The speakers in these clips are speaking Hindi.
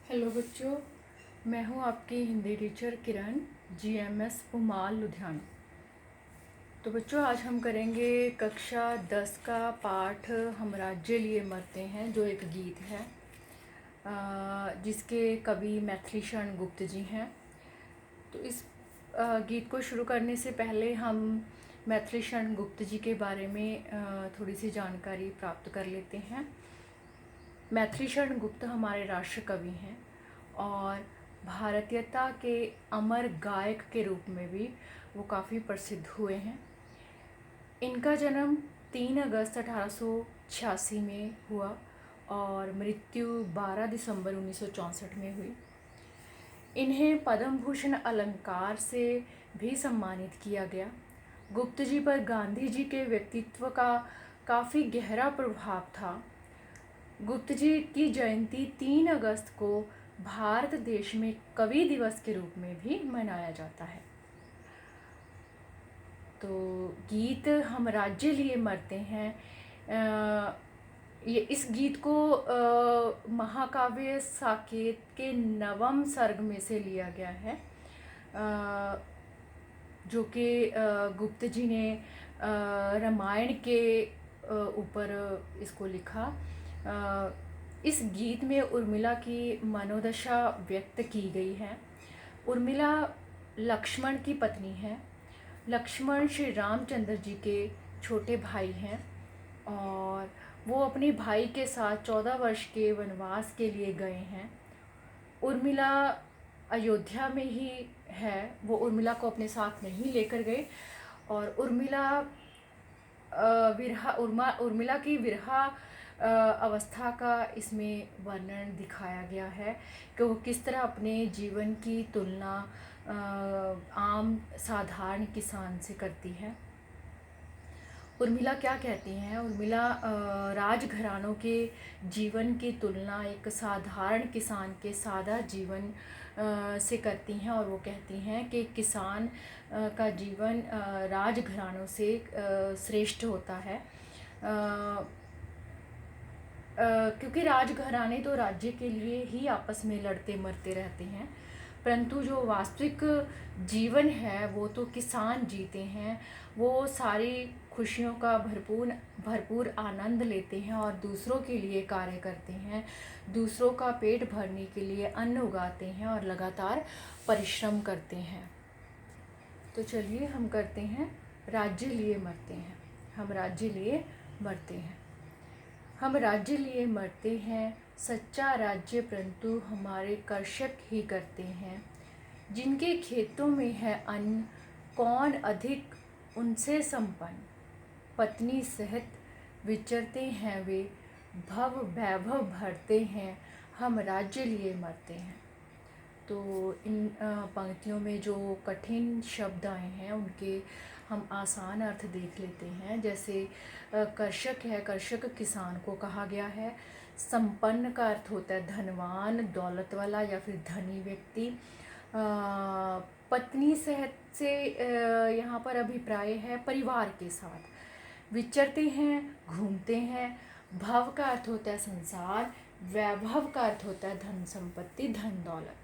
हेलो बच्चों, मैं हूं आपकी हिंदी टीचर किरण, जीएमएस पुमाल लुधियाना। तो बच्चों, आज हम करेंगे कक्षा 10 का पाठ हम राज्य लिए मरते हैं, जो एक गीत है जिसके कवि मैथिली शरण गुप्त जी हैं। तो इस गीत को शुरू करने से पहले हम मैथिली शरण गुप्त जी के बारे में थोड़ी सी जानकारी प्राप्त कर लेते हैं। मैथिली शरण गुप्त हमारे राष्ट्र कवि हैं और भारतीयता के अमर गायक के रूप में भी वो काफ़ी प्रसिद्ध हुए हैं। इनका जन्म 3 अगस्त 1886 में हुआ और मृत्यु 12 दिसंबर 1964 में हुई। इन्हें पद्म भूषण अलंकार से भी सम्मानित किया गया। गुप्त जी पर गांधी जी के व्यक्तित्व का काफ़ी गहरा प्रभाव था। गुप्त जी की जयंती 3 अगस्त को भारत देश में कवि दिवस के रूप में भी मनाया जाता है। तो गीत हम राज्य लिए मरते हैं, ये इस गीत को महाकाव्य साकेत के नवम सर्ग में से लिया गया है, जो कि गुप्त जी ने रामायण के ऊपर इसको लिखा। इस गीत में उर्मिला की मनोदशा व्यक्त की गई है। उर्मिला लक्ष्मण की पत्नी है। लक्ष्मण श्री रामचंद्र जी के छोटे भाई हैं और वो अपने भाई के साथ 14 वर्ष के वनवास के लिए गए हैं। उर्मिला अयोध्या में ही है, वो उर्मिला को अपने साथ नहीं लेकर गए और उर्मिला की विरहा अवस्था का इसमें वर्णन दिखाया गया है कि वो किस तरह अपने जीवन की तुलना आम साधारण किसान से करती है। उर्मिला क्या कहती हैं? उर्मिला राजघरानों के जीवन की तुलना एक साधारण किसान के सादा जीवन से करती हैं और वो कहती हैं कि किसान का जीवन राजघरानों से श्रेष्ठ होता है, क्योंकि राजघराने तो राज्य के लिए ही आपस में लड़ते मरते रहते हैं, परंतु जो वास्तविक जीवन है वो तो किसान जीते हैं। वो सारी खुशियों का भरपूर आनंद लेते हैं और दूसरों के लिए कार्य करते हैं, दूसरों का पेट भरने के लिए अन्न उगाते हैं और लगातार परिश्रम करते हैं। तो चलिए हम करते हैं राज्य लिए मरते हैं। हम राज्य लिए मरते हैं। हम राज्य लिए मरते हैं, सच्चा राज्य परंतु हमारे कर्षक ही करते हैं। जिनके खेतों में है अन्न, कौन अधिक उनसे संपन्न। पत्नी सहित विचरते हैं वे, भव वैभव भरते हैं, हम राज्य लिए मरते हैं। तो इन पंक्तियों में जो कठिन शब्द आए हैं उनके हम आसान अर्थ देख लेते हैं। जैसे कर्षक है, कर्षक किसान को कहा गया है। संपन्न का अर्थ होता है धनवान, दौलत वाला या फिर धनी व्यक्ति। पत्नी सहित से यहाँ पर अभिप्राय है परिवार के साथ। विचरते हैं, घूमते हैं। भव का अर्थ होता है संसार। वैभव का अर्थ होता है धन संपत्ति, धन दौलत।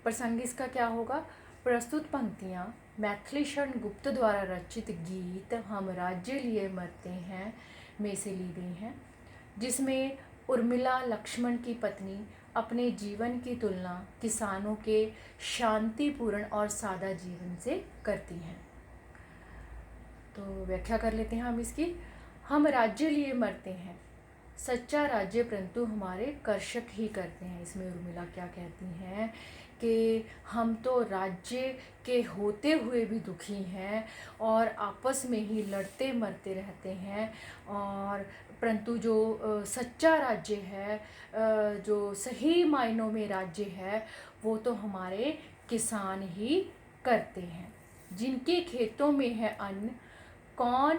प्रसंग इसका क्या होगा? प्रस्तुत पंक्तियाँ मैथिली शरण गुप्त द्वारा रचित गीत हम राज्य लिए मरते हैं में से ली गई हैं, जिसमें उर्मिला लक्ष्मण की पत्नी अपने जीवन की तुलना किसानों के शांतिपूर्ण और सादा जीवन से करती हैं। तो व्याख्या कर लेते हैं हम इसकी। हम राज्य लिए मरते हैं, सच्चा राज्य परंतु हमारे कर्षक ही करते हैं। इसमें उर्मिला क्या कहती हैं कि हम तो राज्य के होते हुए भी दुखी हैं और आपस में ही लड़ते मरते रहते हैं, और परंतु जो सच्चा राज्य है, जो सही मायनों में राज्य है, वो तो हमारे किसान ही करते हैं। जिनके खेतों में है अन्न, कौन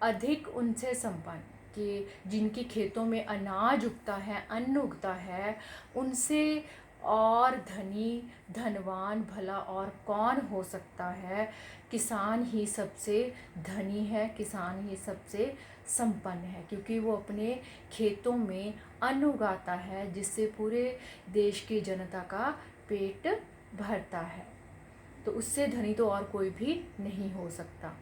अधिक उनसे संपन्न। कि जिनके खेतों में अनाज उगता है, अन्न उगता है, उनसे और धनी धनवान भला और कौन हो सकता है। किसान ही सबसे धनी है, किसान ही सबसे संपन्न है, क्योंकि वो अपने खेतों में अन्न उगाता है जिससे पूरे देश की जनता का पेट भरता है। तो उससे धनी तो और कोई भी नहीं हो सकता।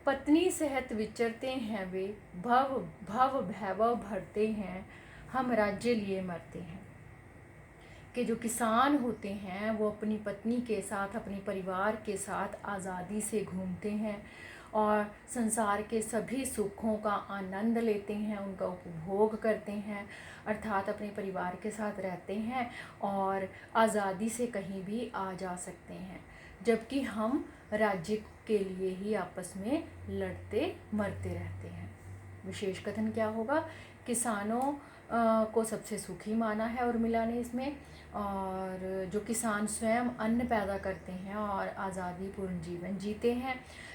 पत्नी सहित विचरते हैं वे, भव भव भैभव भरते हैं, हम राज्य लिए मरते हैं। कि जो किसान होते हैं वो अपनी पत्नी के साथ, अपने परिवार के साथ आज़ादी से घूमते हैं और संसार के सभी सुखों का आनंद लेते हैं, उनका उपभोग करते हैं, अर्थात अपने परिवार के साथ रहते हैं और आज़ादी से कहीं भी आ जा सकते हैं। जबकि हम राज्य के लिए ही आपस में लड़ते मरते रहते हैं। विशेष कथन क्या होगा? किसानों को सबसे सुखी माना है उर्मिला ने इसमें, और जो किसान स्वयं अन्न पैदा करते हैं और आज़ादी पूर्ण जीवन जीते हैं,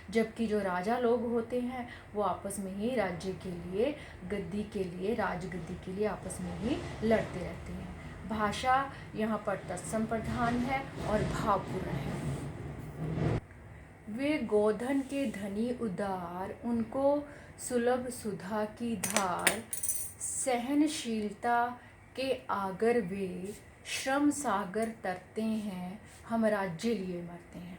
जबकि जो राजा लोग होते हैं वो आपस में ही राज्य के लिए, गद्दी के लिए, राजगद्दी के लिए आपस में ही लड़ते रहते हैं। भाषा यहाँ पर तत्सम प्रधान है और भावपूर्ण है। वे गोधन के धनी उदार, उनको सुलभ सुधा की धार, सहनशीलता के आगर वे, श्रम सागर तरते हैं, हम राज्य लिए मरते हैं।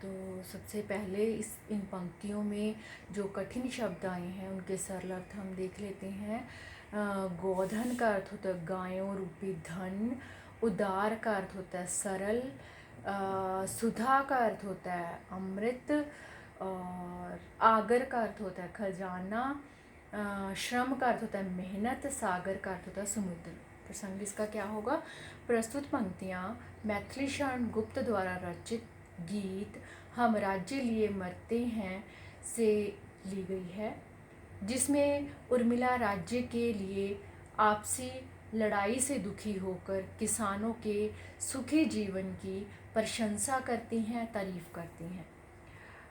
तो सबसे पहले इन पंक्तियों में जो कठिन शब्द आए हैं उनके सरल अर्थ हम देख लेते हैं। गोधन का अर्थ होता है गायों रूपी धन, उदार का अर्थ होता है सरल, सुधा का अर्थ होता है अमृत, और आगर का अर्थ होता है खजाना, श्रम का अर्थ होता है मेहनत, सागर का अर्थ होता है समुद्र। प्रसंग इसका क्या होगा? प्रस्तुत पंक्तियाँ मैथिली शरण गुप्त द्वारा रचित गीत हम राज्य लिए मरते हैं से ली गई है, जिसमें उर्मिला राज्य के लिए आपसी लड़ाई से दुखी होकर किसानों के सुखी जीवन की प्रशंसा करती हैं, तारीफ करती हैं।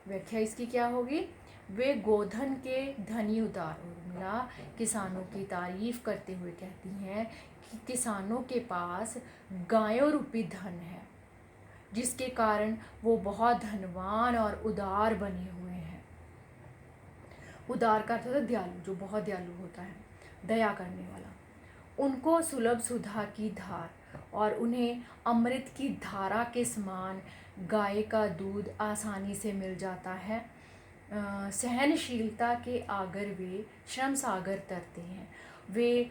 व्याख्या इसकी क्या होगी? वे गोधन के धनी उदार, उर्मिला किसानों की तारीफ करते हुए कहती हैं कि किसानों के पास गायों रूपी धन है, जिसके कारण वो बहुत धनवान और उदार बने हुए हैं। उदार का अर्थ होता है दयालु, जो बहुत दयालु होता है, दया करने वाला। उनको सुलभ सुधा की धार, और उन्हें अमृत की धारा के समान गाय का दूध आसानी से मिल जाता है। सहनशीलता के आगर वे, श्रम सागर तरते हैं। वे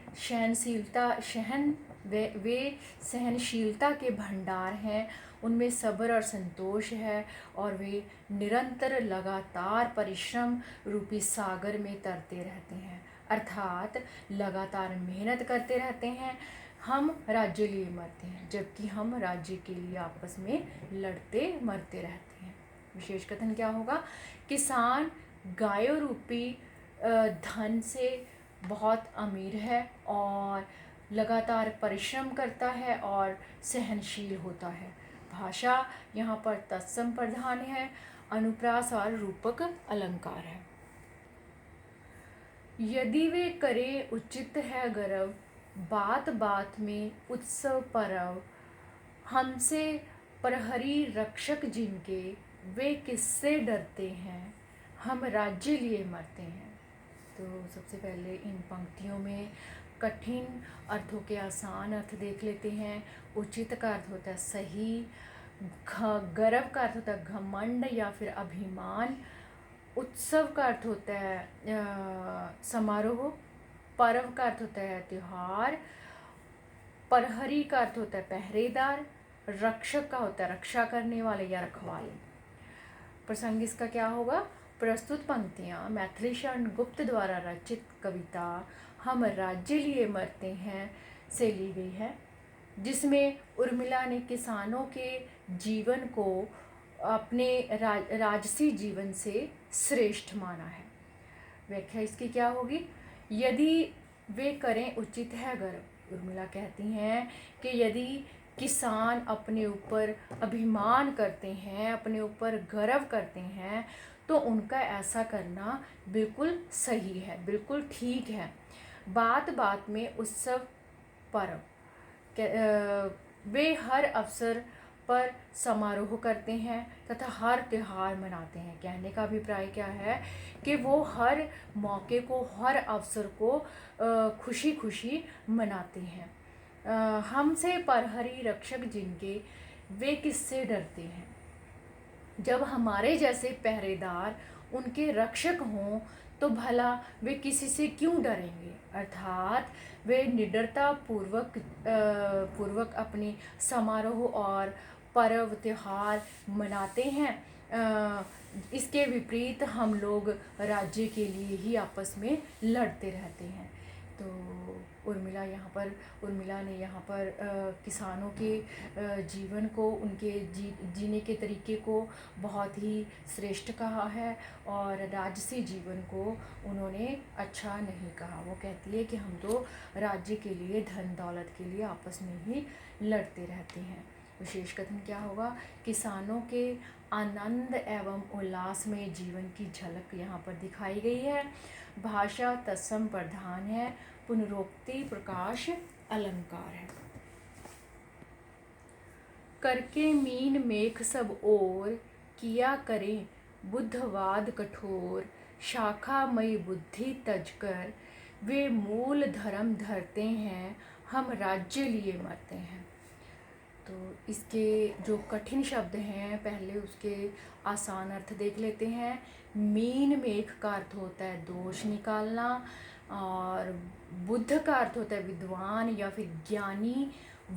सहनशीलता के भंडार हैं, उनमें सब्र और संतोष है, और वे निरंतर लगातार परिश्रम रूपी सागर में तरते रहते हैं, अर्थात लगातार मेहनत करते रहते हैं। हम राज्य लिए मरते हैं, जबकि हम राज्य के लिए आपस में लड़ते मरते रहते हैं। विशेष कथन क्या होगा? किसान गायों रूपी धन से बहुत अमीर है और लगातार परिश्रम करता है और सहनशील होता है। भाषा यहाँ पर तत्सम प्रधान है, अनुप्रास और रूपक अलंकार है। यदि वे करे उचित है गर्व, बात बात में उत्सव परव, हमसे प्रहरी रक्षक जिनके, वे किससे डरते हैं, हम राज्य लिए मरते हैं। तो सबसे पहले इन पंक्तियों में कठिन अर्थों के आसान अर्थ देख लेते हैं। उचित का अर्थ होता है सही, गर्व का अर्थ होता है घमंड या फिर अभिमान, उत्सव का अर्थ होता है समारोह, पर्व का अर्थ होता है त्योहार, प्रहरी का अर्थ होता है पहरेदार, रक्षक का होता है रक्षा करने वाले या रखवाले। प्रसंग इसका क्या होगा? प्रस्तुत पंक्तियाँ मैथिली शरण गुप्त द्वारा रचित कविता हम राज्य लिए मरते हैं से ली गई है, जिसमें उर्मिला ने किसानों के जीवन को अपने राजसी जीवन से श्रेष्ठ माना है। व्याख्या इसकी क्या होगी? यदि वे करें उचित है गर्व, उर्मिला कहती हैं कि यदि किसान अपने ऊपर अभिमान करते हैं, अपने ऊपर गर्व करते हैं, तो उनका ऐसा करना बिल्कुल सही है, बिल्कुल ठीक है। बात बात में उत्सव पर्व, वे हर अवसर पर समारोह करते हैं तथा हर त्यौहार मनाते हैं। कहने का अभिप्राय क्या है कि वो हर मौके को, हर अवसर को खुशी खुशी मनाते हैं। हमसे परहरी रक्षक जिनके, वे किससे डरते हैं। जब हमारे जैसे पहरेदार उनके रक्षक हों तो भला वे किसी से क्यों डरेंगे। अर्थात वे निडरता पूर्वक अपने समारोह और पर्व त्यौहार मनाते हैं। इसके विपरीत हम लोग राज्य के लिए ही आपस में लड़ते रहते हैं। तो उर्मिला ने यहाँ पर किसानों के जीवन को, उनके जीने के तरीके को बहुत ही श्रेष्ठ कहा है और राजसी जीवन को उन्होंने अच्छा नहीं कहा। वो कहती है कि हम तो राज्य के लिए, धन दौलत के लिए आपस में ही लड़ते रहते हैं। विशेष कथन क्या होगा, किसानों के आनंद एवं उल्लास में जीवन की झलक यहाँ पर दिखाई गई है। भाषा तत्सम प्रधान है, पुनरोक्ति प्रकाश अलंकार है। करके मीन मेघ सब ओर, किया करें बुद्धवाद कठोर। शाखामयी बुद्धि तजकर, वे मूल धर्म धरते हैं, हम राज्य लिए मरते हैं। तो इसके जो कठिन शब्द हैं, पहले उसके आसान अर्थ देख लेते हैं। मीन मेघ का अर्थ होता है दोष निकालना, और बुद्ध का अर्थ होता है विद्वान या फिर ज्ञानी।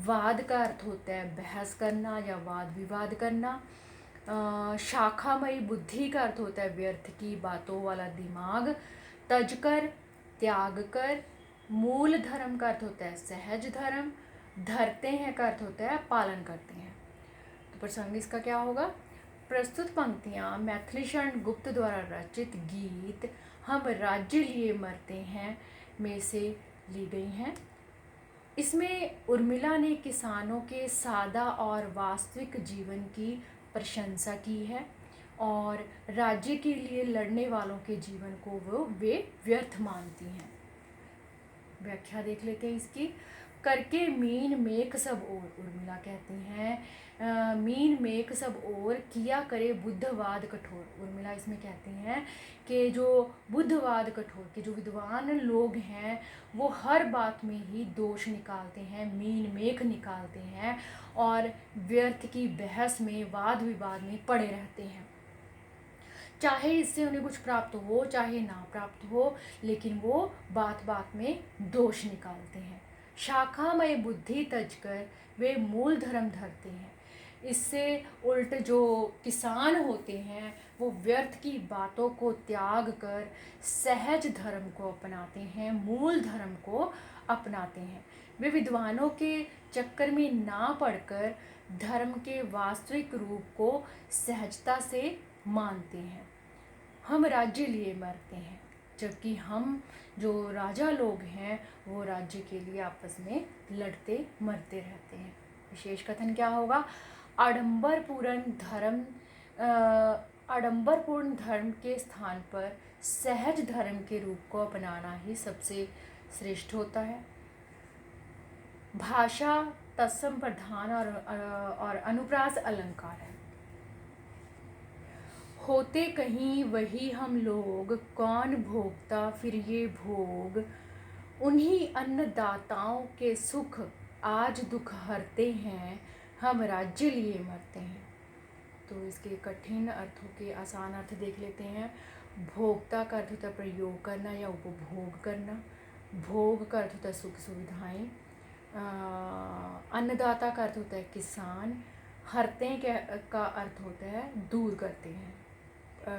वाद का अर्थ होता है बहस करना या वाद विवाद करना। शाखामयी बुद्धि का अर्थ होता है व्यर्थ की बातों वाला दिमाग। तजकर त्याग कर। मूल धर्म का अर्थ होता है सहज धर्म। धरते हैं का अर्थ होता है पालन करते हैं। तो प्रसंग इसका क्या होगा। प्रस्तुत पंक्तियाँ मैथिलीशरण गुप्त द्वारा रचित गीत हम राज्य लिए मरते हैं में से ली गई हैं। इसमें उर्मिला ने किसानों के सादा और वास्तविक जीवन की प्रशंसा की है और राज्य के लिए लड़ने वालों के जीवन को वे व्यर्थ मानती हैं। व्याख्या देख लेते हैं इसकी। करके मीन मेघ सब ओर, उर्मिला कहती हैं मीन मेघ सब ओर, किया करे बुद्धवाद कठोर। उर्मिला इसमें कहती हैं कि जो बुद्धवाद कठोर के जो विद्वान लोग हैं वो हर बात में ही दोष निकालते हैं, मीन मेघ निकालते हैं और व्यर्थ की बहस में, वाद विवाद में पड़े रहते हैं। चाहे इससे उन्हें कुछ प्राप्त हो चाहे ना प्राप्त हो, लेकिन वो बात बात में दोष निकालते हैं। शाखामय बुद्धि तजकर, वे मूल धर्म धरते हैं। इससे उल्ट जो किसान होते हैं वो व्यर्थ की बातों को त्याग कर सहज धर्म को अपनाते हैं, मूल धर्म को अपनाते हैं। वे विद्वानों के चक्कर में ना पड़कर धर्म के वास्तविक रूप को सहजता से मानते हैं। हम राज्य लिए मरते हैं, जबकि हम जो राजा लोग हैं वो राज्य के लिए आपस में लड़ते मरते रहते हैं। विशेष कथन क्या होगा। आडंबरपूर्ण धर्म के स्थान पर सहज धर्म के रूप को अपनाना ही सबसे श्रेष्ठ होता है। भाषा तत्सम प्रधान और अनुप्रास अलंकार है। होते कहीं वही हम लोग, कौन भोगता फिर ये भोग। उन्हीं अन्नदाताओं के सुख आज दुख हरते हैं, हम राज्य लिए मरते हैं। तो इसके कठिन अर्थों के आसान अर्थ देख लेते हैं। भोक्ता का अर्थ होता है प्रयोग करना या उपभोग करना। भोग का अर्थ होता है सुख सुविधाएं। अन्नदाता का अर्थ होता है किसान। हरते का अर्थ होता है दूर करते हैं।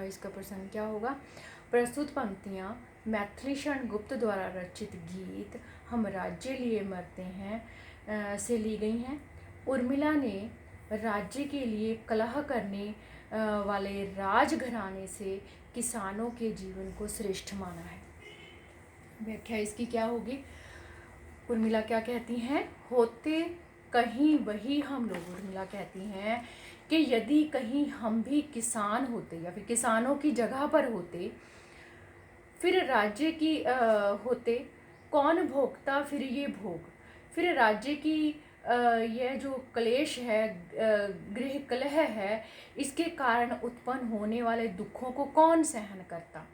इसका प्रसंग क्या होगा। प्रस्तुत पंक्तियाँ मैथिलीशरण गुप्त द्वारा रचित गीत हम राज्य लिए मरते हैं से ली गई हैं। उर्मिला ने राज्य के लिए कलह करने वाले राजघराने से किसानों के जीवन को श्रेष्ठ माना है। व्याख्या इसकी क्या होगी। उर्मिला क्या कहती हैं। होते कहीं वही हम लोग, उर्मिला कहती हैं कि यदि कहीं हम भी किसान होते या फिर किसानों की जगह पर होते, फिर राज्य की होते, कौन भोगता फिर ये भोग। फिर राज्य की यह जो क्लेश है, गृह कलह है, इसके कारण उत्पन्न होने वाले दुखों को कौन सहन करता।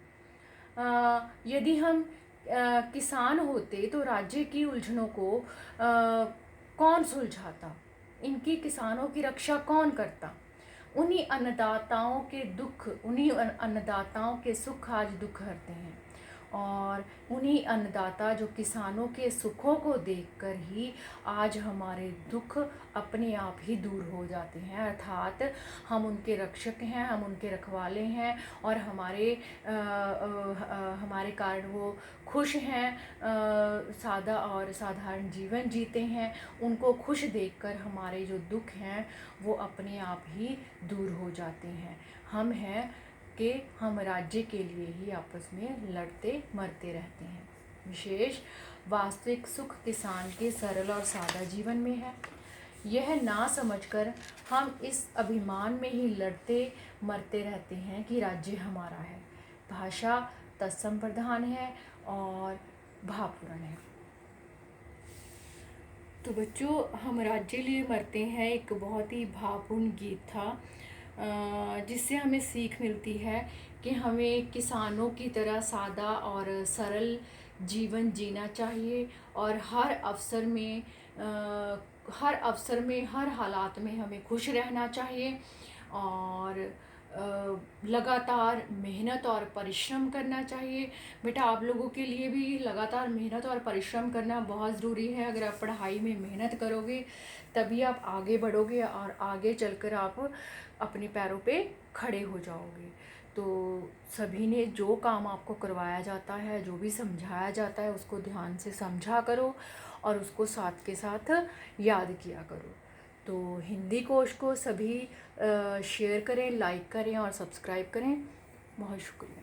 यदि हम किसान होते तो राज्य की उलझनों को कौन सुलझाता, इनकी किसानों की रक्षा कौन करता। उन्हीं अन्नदाताओं के दुख, उन्हीं अन्नदाताओं के सुख आज दुख हरते हैं, और उन्हीं अन्नदाता जो किसानों के सुखों को देखकर ही आज हमारे दुख अपने आप ही दूर हो जाते हैं। अर्थात हम उनके रक्षक हैं, हम उनके रखवाले हैं, और हमारे कारण वो खुश हैं, सादा और साधारण जीवन जीते हैं। उनको खुश देखकर हमारे जो दुख हैं वो अपने आप ही दूर हो जाते हैं। हम हैं कि हम राज्य के लिए ही आपस में लड़ते मरते रहते हैं। विशेष वास्तविक सुख किसान के सरल और सादा जीवन में है। यह ना समझकर हम इस अभिमान में ही लड़ते मरते रहते हैं कि राज्य हमारा है। भाषा तत्सम प्रधान है और भावपूर्ण है। तो बच्चों, हम राज्य लिए मरते हैं एक बहुत ही भावपूर्ण गीत था, जिससे हमें सीख मिलती है कि हमें किसानों की तरह सादा और सरल जीवन जीना चाहिए, और हर अवसर में हर हालात में हमें खुश रहना चाहिए, और लगातार मेहनत और परिश्रम करना चाहिए। बेटा, आप लोगों के लिए भी लगातार मेहनत और परिश्रम करना बहुत ज़रूरी है। अगर आप पढ़ाई में मेहनत करोगे तभी आप आगे बढ़ोगे, और आगे चलकर आप अपने पैरों पे खड़े हो जाओगे। तो सभी ने जो काम आपको करवाया जाता है, जो भी समझाया जाता है, उसको ध्यान से समझा करो और उसको साथ के साथ याद किया करो। तो हिंदी कोश को सभी शेयर करें, लाइक करें और सब्सक्राइब करें। बहुत शुक्रिया।